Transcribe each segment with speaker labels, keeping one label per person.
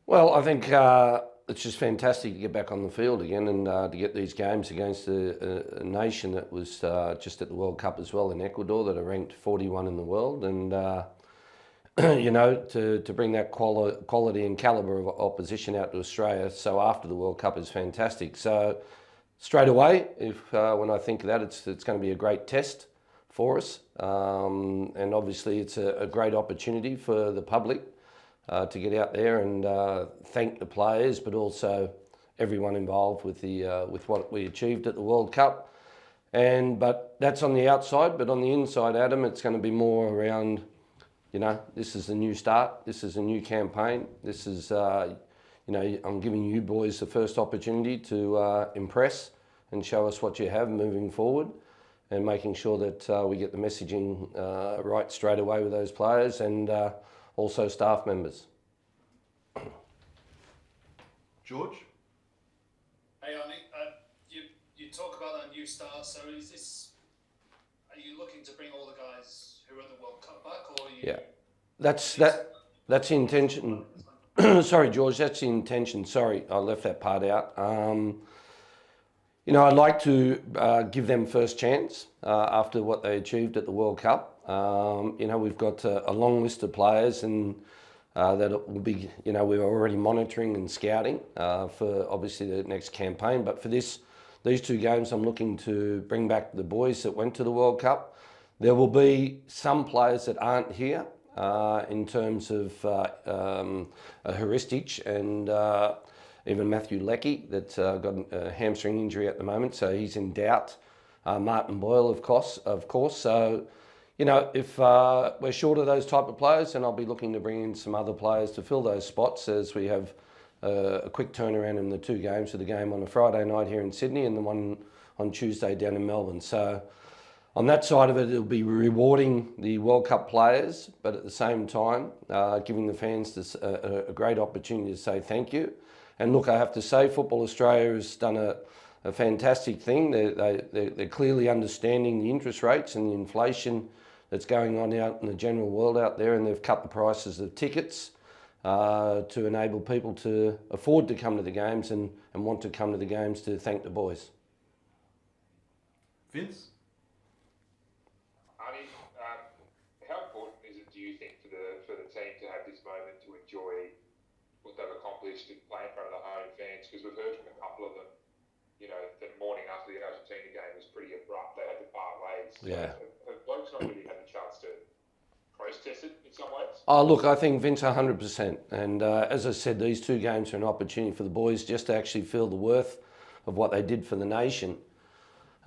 Speaker 1: Well, I think it's just fantastic to get back on the field again and to get these games against a nation that was just at the World Cup as well in Ecuador, that are ranked 41 in the world, and to bring that quality and calibre of opposition out to Australia. So after the World Cup is fantastic. So straight away, if when I think of that, it's going to be a great test for us, and obviously it's a great opportunity for the public to get out there and thank the players, but also everyone involved with what we achieved at the World Cup. But that's on the outside. But on the inside, Adam, it's going to be more around. This is a new start. This is a new campaign. This is, I'm giving you boys the first opportunity to impress and show us what you have moving forward, and making sure that we get the messaging right straight away with those players and also staff members.
Speaker 2: George?
Speaker 3: Hey, Arnie, you talk about that new start. So are you looking to bring all the guys who are at the World Cup back, or are you?
Speaker 1: Yeah, that's the intention. Sorry, George, that's the intention. Sorry, I left that part out. I'd like to give them first chance after what they achieved at the World Cup. We've got a long list of players, and that it will be, we're already monitoring and scouting for obviously the next campaign. But for these two games, I'm looking to bring back the boys that went to the World Cup. There will be some players that aren't here in terms of Heuristic and even Matthew Leckie, that's got a hamstring injury at the moment, so he's in doubt. Martin Boyle, of course. So, if we're short of those type of players, then I'll be looking to bring in some other players to fill those spots, as we have a quick turnaround in the two games, with the game on a Friday night here in Sydney and the one on Tuesday down in Melbourne. So on that side of it, it'll be rewarding the World Cup players, but at the same time, giving the fans a great opportunity to say thank you. And look, I have to say, Football Australia has done a fantastic thing. They're clearly understanding the interest rates and the inflation that's going on out in the general world out there, and they've cut the prices of tickets to enable people to afford to come to the games and want to come to the games to thank the boys.
Speaker 2: Vince?
Speaker 4: Arnie, how important is it, do you think, for the team to have this moment to enjoy what they've accomplished and play in front of the home fans? Because we've heard from a couple of them, the morning after the Argentina game was pretty abrupt. They had to part ways.
Speaker 1: Yeah.
Speaker 4: So have blokes not really had the chance to process it in some ways?
Speaker 1: Oh, look, I think Vince 100%. And as I said, these two games are an opportunity for the boys just to actually feel the worth of what they did for the nation.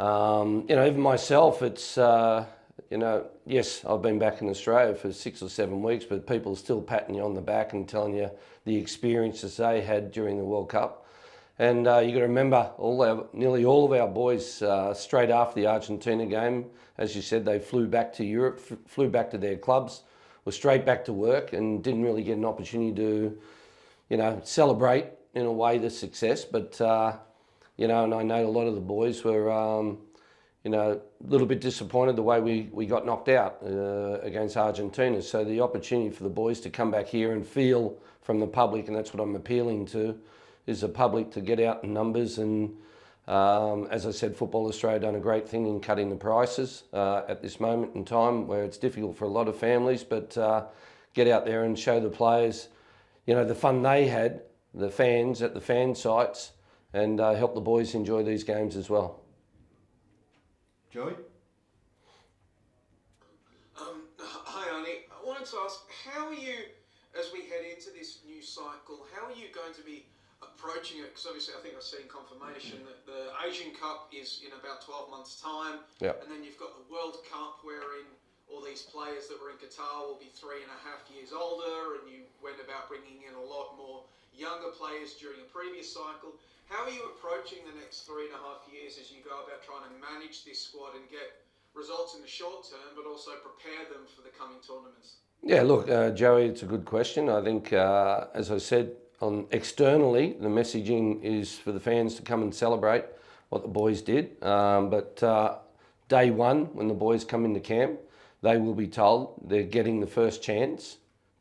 Speaker 1: Even myself, it's, yes, I've been back in Australia for 6 or 7 weeks, but people are still patting you on the back and telling you the experiences they had during the World Cup. And you got to remember, nearly all of our boys, straight after the Argentina game, as you said, they flew back to Europe, flew back to their clubs, were straight back to work, and didn't really get an opportunity to, celebrate in a way the success. But and I know a lot of the boys were, a little bit disappointed the way we got knocked out against Argentina. So the opportunity for the boys to come back here and feel from the public, and that's what I'm appealing to, is the public to get out in numbers. And as I said, Football Australia done a great thing in cutting the prices at this moment in time, where it's difficult for a lot of families, but get out there and show the players, the fun they had, the fans at the fan sites, and help the boys enjoy these games as well.
Speaker 2: Joey?
Speaker 5: Hi, Arnie. I wanted to ask, how are you, as we head into this new cycle, how are you going to be approaching it? Because obviously I think I've seen confirmation that the Asian Cup is in about 12 months' time.
Speaker 1: Yep.
Speaker 5: And then you've got the World Cup, wherein all these players that were in Qatar will be 3.5 years older, and you went about bringing in a lot more younger players during a previous cycle. How are you approaching the next 3.5 years as you go about trying to manage this squad and get results in the short term, but also prepare them for the coming tournaments?
Speaker 1: Yeah, look, Joey, it's a good question. I think, as I said, externally, the messaging is for the fans to come and celebrate what the boys did. But day one, when the boys come into camp, they will be told they're getting the first chance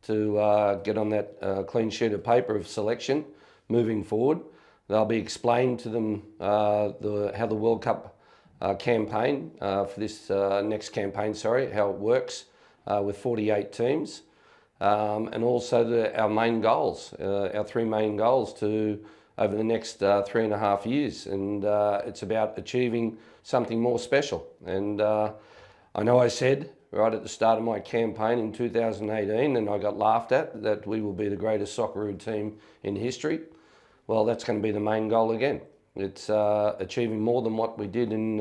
Speaker 1: to get on that clean sheet of paper of selection moving forward. They'll be explained to them how the World Cup campaign for this next campaign, how it works with 48 teams, and also our main goals, our three main goals over the next 3.5 years. And it's about achieving something more special. And I know I said right at the start of my campaign in 2018, and I got laughed at, that we will be the greatest Socceroo team in history. Well, that's going to be the main goal again. It's achieving more than what we did in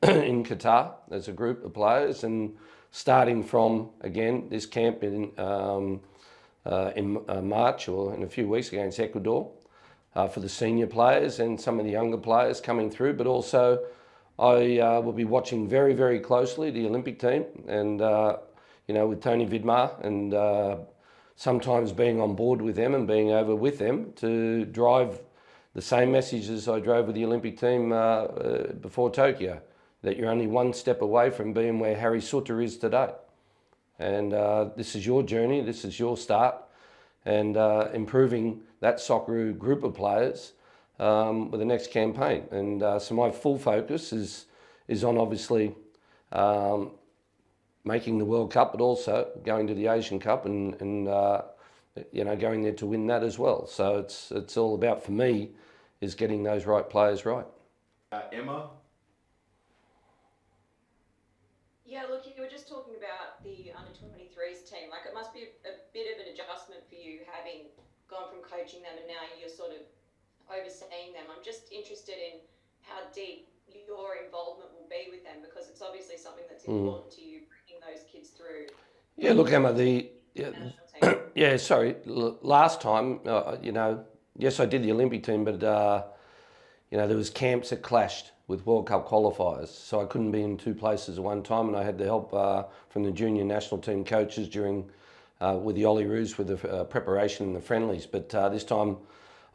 Speaker 1: Qatar as a group of players, and starting from, again, this camp in March or in a few weeks against Ecuador for the senior players and some of the younger players coming through. But also I will be watching very, very closely the Olympic team, and with Tony Vidmar, and sometimes being on board with them and being over with them to drive the same messages I drove with the Olympic team before Tokyo, that you're only one step away from being where Harry Sutter is today. And this is your journey, this is your start, and improving that Socceroo group of players with the next campaign. And so my full focus is on obviously making the World Cup, but also going to the Asian Cup and going there to win that as well. So it's all about, for me, is getting those right players right.
Speaker 2: Emma?
Speaker 6: Yeah, look, you were just talking about the under-23s team. Like, it must be a bit of an adjustment for you, having gone from coaching them and now you're sort of overseeing them. I'm just interested in how deep your involvement will be with them, because it's obviously something that's important to you, bringing those kids through.
Speaker 1: Yeah, look, Emma, last time, yes, I did the Olympic team, but there was camps that clashed with World Cup qualifiers, so I couldn't be in two places at one time, and I had the help from the junior national team coaches during with the Socceroos with the preparation and the friendlies. But this time,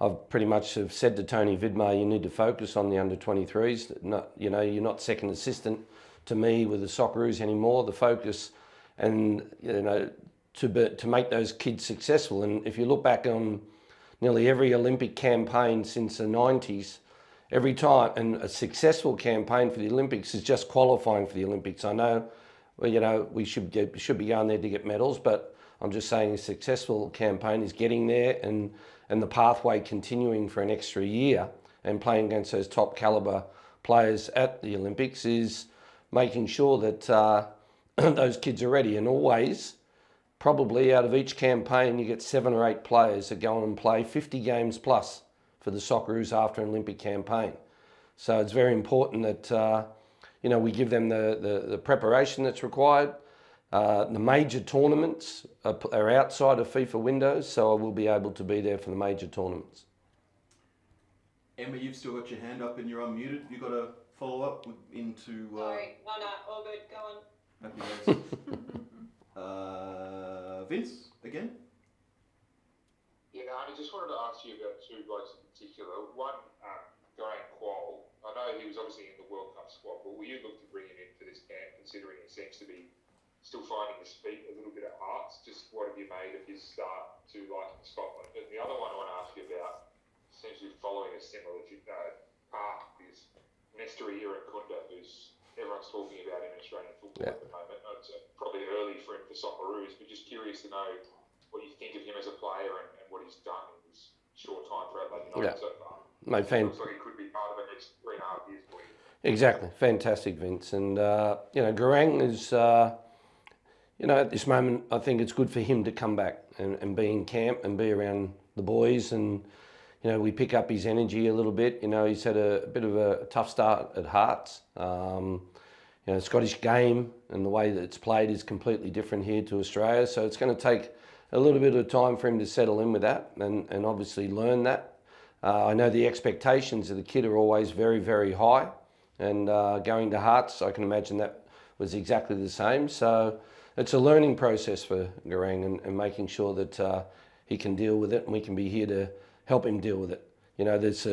Speaker 1: I've pretty much have said to Tony Vidmar, you need to focus on the under-23s. You're not second assistant to me with the Socceroos anymore. The focus, and to make those kids successful. And if you look back on nearly every Olympic campaign since the 90s, every time, and a successful campaign for the Olympics is just qualifying for the Olympics. I know, we should be going there to get medals, but I'm just saying a successful campaign is getting there and the pathway continuing for an extra year and playing against those top caliber players at the Olympics is making sure that those kids are ready. And always, probably out of each campaign, you get 7 or 8 players that go on and play 50 games plus for the Socceroos after an Olympic campaign. So it's very important that we give them the preparation that's required. The major tournaments are outside of FIFA windows, so I will be able to be there for the major tournaments.
Speaker 2: Emma, you've still got your hand up and you're unmuted. You got to follow up into.
Speaker 6: Sorry, no, all good. Go on.
Speaker 2: Happy days. Vince, again?
Speaker 4: Yeah, I just wanted to ask you about two blokes in particular. One, Graham Quoll. I know he was obviously in the World Cup squad, but will you look to bring him in for this camp, considering he seems to be still finding his feet a little bit at Hearts? Just what have you made of his start to like in Scotland? And the other one I want to ask you about seems to be following a similar path is Nestor Irankunda, who's everyone's talking about in Australian football at the moment. It's probably early for him for Socceroos, but just curious to know what you think of him as a player and what he's done in this short time for Adelaide United so far. Looks like he could be part of the next 3.5 years for you. Exactly.
Speaker 1: Fantastic, Vince. And, Garang is, at this moment, I think it's good for him to come back and be in camp and be around the boys. And, we pick up his energy a little bit. He's had a bit of a tough start at Hearts. Scottish game and the way that it's played is completely different here to Australia. So it's going to take a little bit of time for him to settle in with that and obviously learn that. I know the expectations of the kid are always very, very high. And going to Hearts, I can imagine that was exactly the same. So it's a learning process for Garang and making sure that he can deal with it, and we can be here to help him deal with it. There's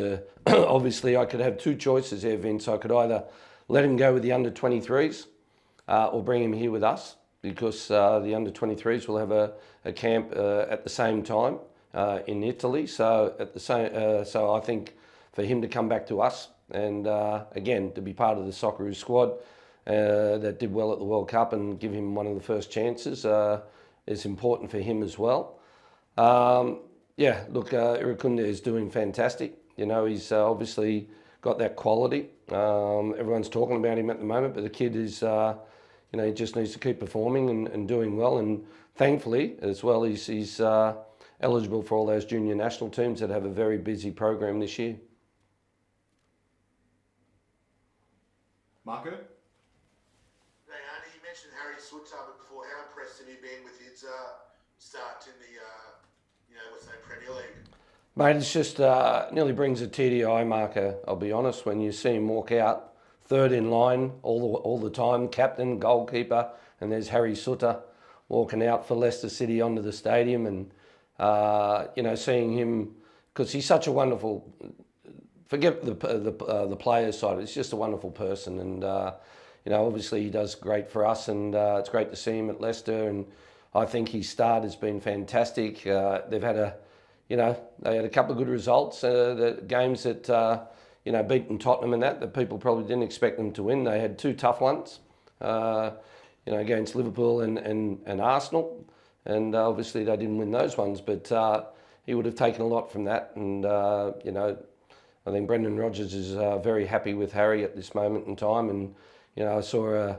Speaker 1: obviously I could have two choices here, Vince. I could either let him go with the under-23s or bring him here with us because the under-23s will have a camp at the same time in Italy. So so I think for him to come back to us and again to be part of the Socceroos squad that did well at the World Cup and give him one of the first chances is important for him as well. Yeah, look, Irakunde is doing fantastic. You know, he's obviously got that quality. Everyone's talking about him at the moment, but the kid is, you know, he just needs to keep performing and doing well. And thankfully, as well, he's eligible for all those junior national teams that have a very busy program this year.
Speaker 2: Marco?
Speaker 7: Hey, Andy, you mentioned Harry Sutter before. How impressed have you been with his start in the, what's the name, Premier League?
Speaker 1: Mate, it's just nearly brings a tear to your eye, Marco. I'll be honest, when you see him walk out, third in line all the time, captain, goalkeeper, and there's Harry Sutter walking out for Leicester City onto the stadium, and you know, seeing him, because he's such a wonderful. Forget the player side. It's just a wonderful person, and you know, obviously he does great for us, and it's great to see him at Leicester. And I think his start has been fantastic. They've had they had a couple of good results. The games that beaten Tottenham and that people probably didn't expect them to win. They had two tough ones, against Liverpool and Arsenal, and obviously they didn't win those ones. But he would have taken a lot from that, and I think Brendan Rodgers is very happy with Harry at this moment in time. And I saw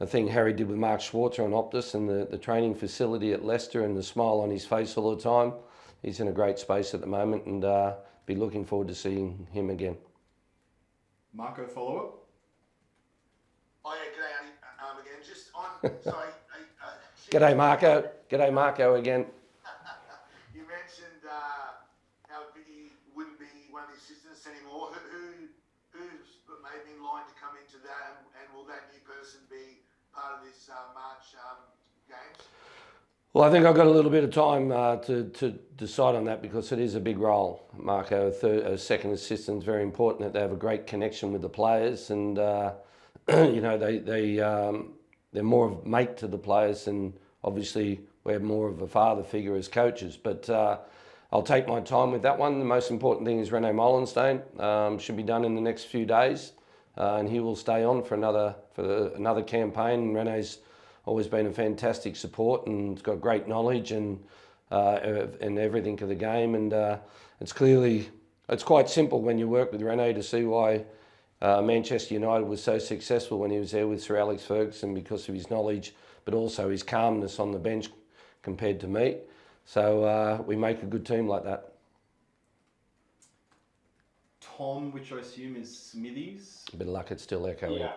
Speaker 1: a thing Harry did with Mark Schwarzer on Optus and the training facility at Leicester, and the smile on his face all the time. He's in a great space at the moment, and be looking forward to seeing him again.
Speaker 2: Marco, follow up?
Speaker 7: Oh yeah, g'day Andy. Again, just on, sorry.
Speaker 1: G'day Marco. G'day Marco again.
Speaker 7: You mentioned how he wouldn't be one of the assistants anymore. Who's maybe in line to come into that, and will that new person be part of this March games?
Speaker 1: Well, I think I've got a little bit of time to decide on that, because it is a big role, Marco. A second assistant is very important, that they have a great connection with the players, and they're more of a mate to the players, and obviously we're more of a father figure as coaches. But I'll take my time with that one. The most important thing is Rene Molenstein. Should be done in the next few days, and he will stay on for another campaign. Rene's always been a fantastic support, and he's got great knowledge and everything of the game. And it's quite simple when you work with Rene to see why Manchester United was so successful when he was there with Sir Alex Ferguson, because of his knowledge, but also his calmness on the bench compared to me. So we make a good team like that.
Speaker 2: Tom, which I assume is Smithies.
Speaker 1: A bit of luck, it's still echoing.
Speaker 8: Yeah.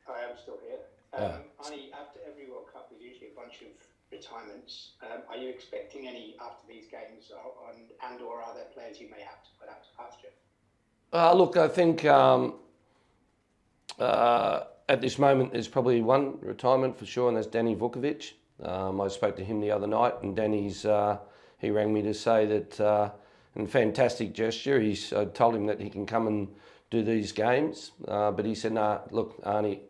Speaker 8: I am still here. Arnie, after every World Cup, there's usually a bunch of retirements. Are you expecting any after these games, and/or are there players you may have to put out to pasture?
Speaker 1: Look, I think at this moment there's probably one retirement for sure, and that's Danny Vukovic. I spoke to him the other night, and Danny's he rang me to say that in fantastic gesture. I told him that he can come and do these games, but he said, "Nah, look, Arnie,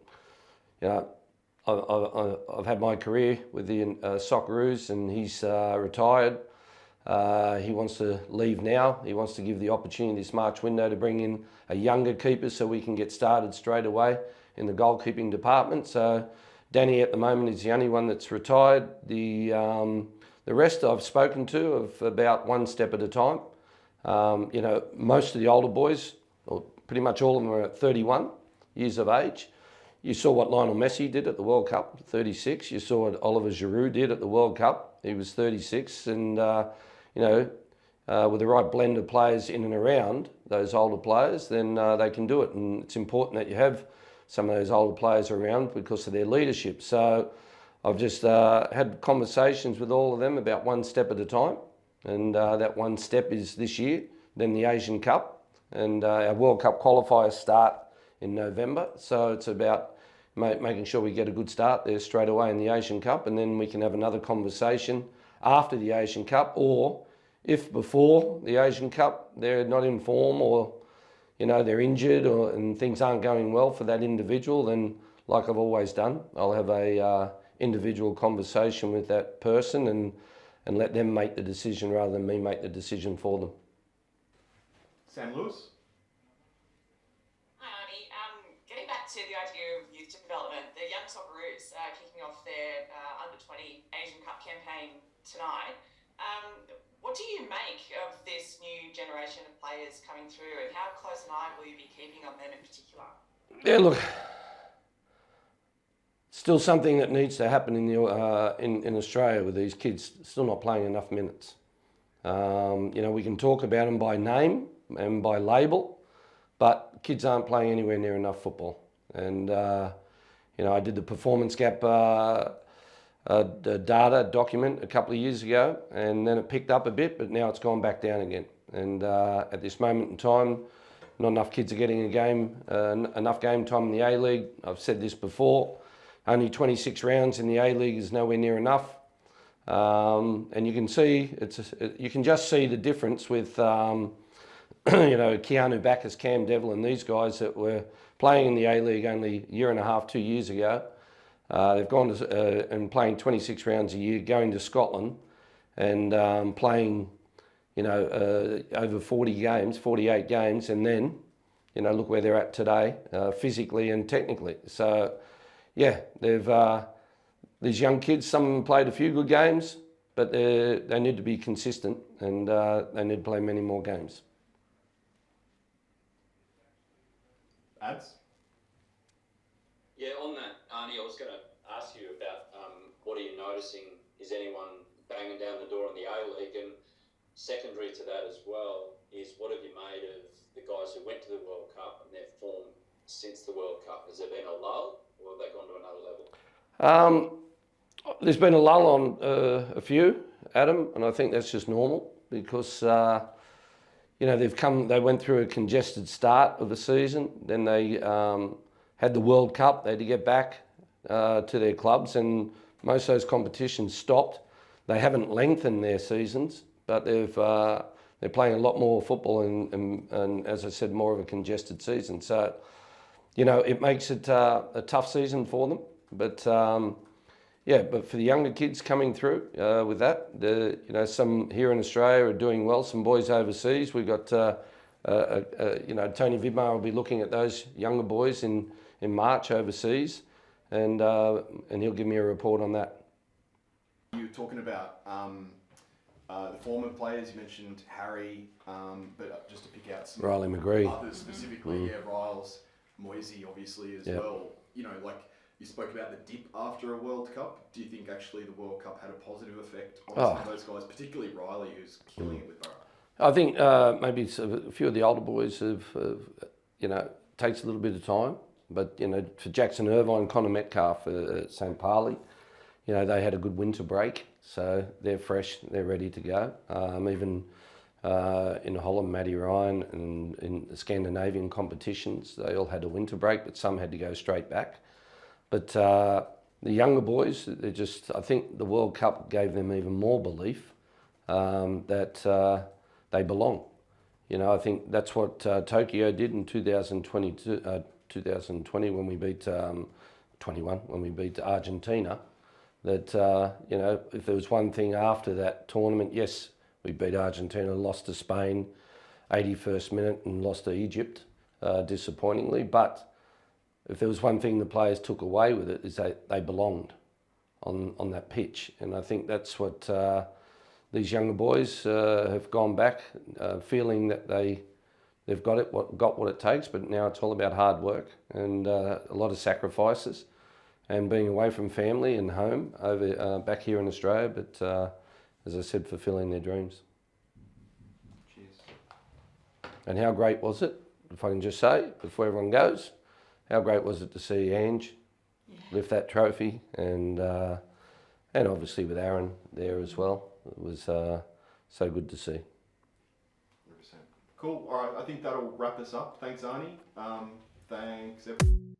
Speaker 1: I've had my career with the Socceroos, and he's retired. He wants to leave now. He wants to give the opportunity this March window to bring in a younger keeper so we can get started straight away in the goalkeeping department." So Danny at the moment is the only one that's retired. The rest I've spoken to of about one step at a time. Most of the older boys, or pretty much all of them, are at 31 years of age. You saw what Lionel Messi did at the World Cup, 36. You saw what Oliver Giroud did at the World Cup. He was 36. And, with the right blend of players in and around those older players, then they can do it. And it's important that you have some of those older players around because of their leadership. So I've just had conversations with all of them about one step at a time. And that one step is this year, then the Asian Cup. And our World Cup qualifiers start in November. So it's about making sure we get a good start there straight away in the Asian Cup, and then we can have another conversation after the Asian Cup, or if before the Asian Cup they're not in form, or they're injured, and things aren't going well for that individual, then like I've always done. I'll have a individual conversation with that person and let them make the decision rather than me make the decision for them.
Speaker 2: Sam Lewis?
Speaker 9: Hi, Arnie. Getting back to the idea of youth development, the young Socceroos kicking off their under-20 Asian Cup campaign tonight. What do you make of this new generation of players coming through, and how close an eye will you be keeping on them in particular?
Speaker 1: Yeah, look, still something that needs to happen in Australia with these kids still not playing enough minutes. You know, we can talk about them by name and by label, but kids aren't playing anywhere near enough football. And you know, I did the performance gap the data document a couple of years ago, and then it picked up a bit, but now it's gone back down again. And at this moment in time, not enough kids are getting enough game time in the A-League. I've said this before, only 26 rounds in the A-League is nowhere near enough. And you can see, you can just see the difference with, you know, Keanu Backus, Cam Devlin, these guys that were playing in the A-League only a year and a half, 2 years ago. They've gone to, and playing 26 rounds a year, going to Scotland and playing, you know, over 40 games, 48 games, and then, you know, look where they're at today, physically and technically. So, yeah, these young kids, some of them played a few good games, but they need to be consistent and they need to play many more games.
Speaker 2: Ads?
Speaker 10: Yeah, on that, Arnie, I was going to ask you about what are you noticing? Is anyone banging down the door in the A-League? And secondary to that as well is what have you made of the guys who went to the World Cup and their form since the World Cup? Has there been a lull or have they gone to another level?
Speaker 1: There's been a lull on a few, Adam, and I think that's just normal because you know, they went through a congested start of the season, then they had the World Cup, they had to get back to their clubs, and most of those competitions stopped. They haven't lengthened their seasons, but they're playing a lot more football and as I said, more of a congested season. So, you know, it makes it a tough season for them. But yeah, but for the younger kids coming through with that, you know, some here in Australia are doing well. Some boys overseas. We've got, you know, Tony Vidmar will be looking at those younger boys in March overseas, and he'll give me a report on that.
Speaker 2: You were talking about the former players. You mentioned Harry, but just to pick out some
Speaker 1: Riley McGree.
Speaker 2: others specifically, yeah, Riles, Moisey obviously as well. You know, like you spoke about the dip after a World Cup. Do you think actually the World Cup had a positive effect on some of those guys, particularly Riley, who's killing it with Borough?
Speaker 1: I think maybe a few of the older boys have, you know, takes a little bit of time. But, you know, for Jackson Irvine, Connor Metcalf at St. Parley, you know, they had a good winter break. So they're fresh, they're ready to go. Even in Holland, Matty Ryan, and in the Scandinavian competitions, they all had a winter break, but some had to go straight back. But the younger boys, they're just, I think the World Cup gave them even more belief that they belong. You know, I think that's what Tokyo did in 2020 when we beat 21 when we beat Argentina. That you know, if there was one thing after that tournament, yes, we beat Argentina, lost to Spain, 81st minute, and lost to Egypt, disappointingly. But if there was one thing the players took away with it, is that they belonged on that pitch, and I think that's what these younger boys have gone back, feeling that they've got what it takes. But now it's all about hard work and a lot of sacrifices, and being away from family and home over back here in Australia. But as I said, fulfilling their dreams.
Speaker 2: Cheers.
Speaker 1: And how great was it? If I can just say before everyone goes, how great was it to see Ange lift that trophy, and obviously with Aaron there as well. It was so good to see.
Speaker 2: 100%. Cool. All right. I think that'll wrap us up. Thanks, Arnie. Thanks, everyone.